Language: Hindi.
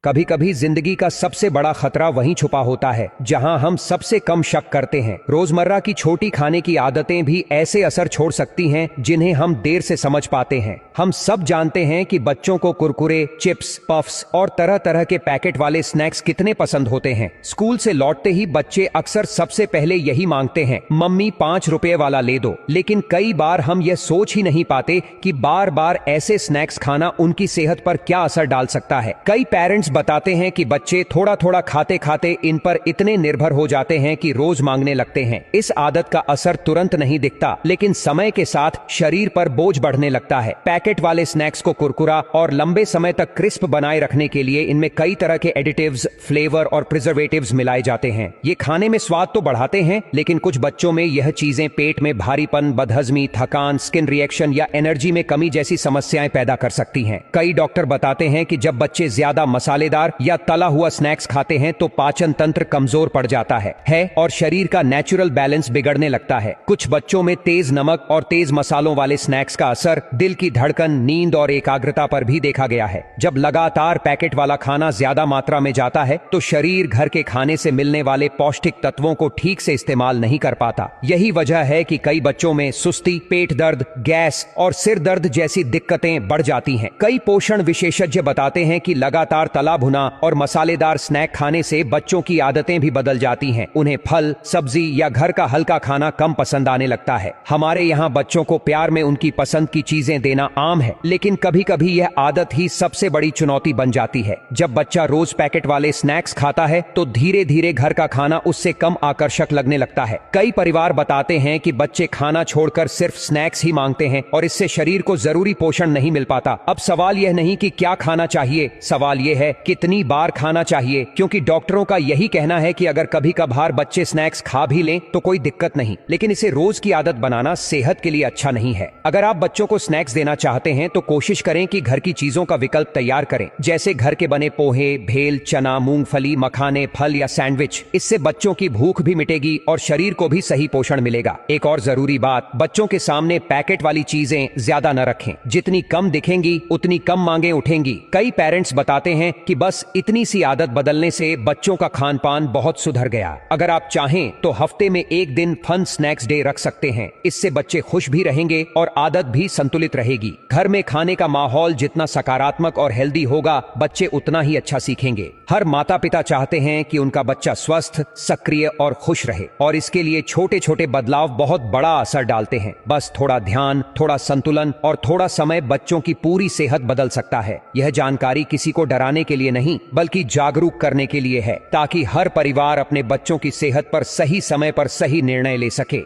कभी कभी जिंदगी का सबसे बड़ा खतरा वहीं छुपा होता है जहां हम सबसे कम शक करते हैं। रोजमर्रा की छोटी खाने की आदतें भी ऐसे असर छोड़ सकती हैं जिन्हें हम देर से समझ पाते हैं। हम सब जानते हैं कि बच्चों को कुरकुरे, चिप्स, पफ्स और तरह तरह के पैकेट वाले स्नैक्स कितने पसंद होते हैं। स्कूल से लौटते ही बच्चे अक्सर सबसे पहले यही मांगते हैं, मम्मी 5 रुपए वाला ले दो। लेकिन कई बार हम यह सोच ही नहीं पाते कि बार बार ऐसे स्नैक्स खाना उनकी सेहत पर क्या असर डाल सकता है। कई पेरेंट्स बताते हैं कि बच्चे थोड़ा थोड़ा खाते खाते इन पर इतने निर्भर हो जाते हैं कि रोज मांगने लगते हैं। इस आदत का असर तुरंत नहीं दिखता, लेकिन समय के साथ शरीर पर बोझ बढ़ने लगता है। पैकेट वाले स्नैक्स को कुरकुरा और लंबे समय तक क्रिस्प बनाए रखने के लिए इनमें कई तरह के एडिटिव्स, फ्लेवर और प्रिजर्वेटिव्स मिलाए जाते हैं। ये खाने में स्वाद तो बढ़ाते हैं, लेकिन कुछ बच्चों में यह चीजें पेट में भारीपन, बदहजमी, थकान, स्किन रिएक्शन या एनर्जी में कमी जैसी समस्याएं पैदा कर सकती हैं। कई डॉक्टर बताते हैं कि जब बच्चे ज्यादा मसालेदार या तला हुआ स्नैक्स खाते हैं तो पाचन तंत्र कमजोर पड़ जाता है और शरीर का नेचुरल बैलेंस बिगड़ने लगता है। कुछ बच्चों में तेज नमक और तेज मसालों वाले स्नैक्स का असर दिल की धड़कन, नींद और एकाग्रता पर भी देखा गया है। जब लगातार पैकेट वाला खाना ज्यादा मात्रा में जाता है तो शरीर घर के खाने से मिलने वाले पौष्टिक तत्वों को ठीक से इस्तेमाल नहीं कर पाता। यही वजह है कि कई बच्चों में सुस्ती, पेट दर्द, गैस और सिर दर्द जैसी दिक्कतें बढ़ जाती हैं। कई पोषण विशेषज्ञ बताते हैं कि लगातार तला भुना और मसालेदार स्नैक खाने से बच्चों की आदतें भी बदल जाती हैं। उन्हें फल, सब्जी या घर का हल्का खाना कम पसंद आने लगता है। हमारे यहाँ बच्चों को प्यार में उनकी पसंद की चीजें देना आम है, लेकिन कभी कभी यह आदत ही सबसे बड़ी चुनौती बन जाती है। जब बच्चा रोज पैकेट वाले स्नैक्स खाता है तो धीरे धीरे घर का खाना उससे कम आकर्षक लगने लगता है। कई परिवार बताते हैं कि बच्चे खाना छोड़कर सिर्फ स्नैक्स ही मांगते हैं और इससे शरीर को जरूरी पोषण नहीं मिल पाता। अब सवाल यह नहीं कि क्या खाना चाहिए, सवाल यह है कितनी बार खाना चाहिए, क्योंकि डॉक्टरों का यही कहना है कि अगर कभी कभार बच्चे स्नैक्स खा भी लें तो कोई दिक्कत नहीं, लेकिन इसे रोज की आदत बनाना सेहत के लिए अच्छा नहीं है। अगर आप बच्चों को स्नैक्स देना चाहते हैं तो कोशिश करें कि घर की चीजों का विकल्प तैयार करें, जैसे घर के बने पोहे, भेल, चना, मूंगफली, मखाने, फल या सैंडविच। इससे बच्चों की भूख भी मिटेगी और शरीर को भी सही पोषण मिलेगा। एक और जरूरी बात, बच्चों के सामने पैकेट वाली चीजें ज्यादा न रखें। जितनी कम दिखेंगी उतनी कम मांगे उठेंगी। कई पेरेंट्स बताते हैं कि बस इतनी सी आदत बदलने से बच्चों का खान पान बहुत सुधर गया। अगर आप चाहें तो हफ्ते में एक दिन फन स्नैक्स डे रख सकते हैं। इससे बच्चे खुश भी रहेंगे और आदत भी संतुलित रहेगी। घर में खाने का माहौल जितना सकारात्मक और हेल्दी होगा, बच्चे उतना ही अच्छा सीखेंगे। हर माता पिता चाहते हैं कि उनका बच्चा स्वस्थ, सक्रिय और खुश रहे, और इसके लिए छोटे छोटे बदलाव बहुत बड़ा असर डालते हैं। बस थोड़ा ध्यान, थोड़ा संतुलन और थोड़ा समय बच्चों की पूरी सेहत बदल सकता है। यह जानकारी किसी को डराने के लिए नहीं, बल्कि जागरूक करने के लिए है, ताकि हर परिवार अपने बच्चों की सेहत पर सही समय पर सही निर्णय ले सके।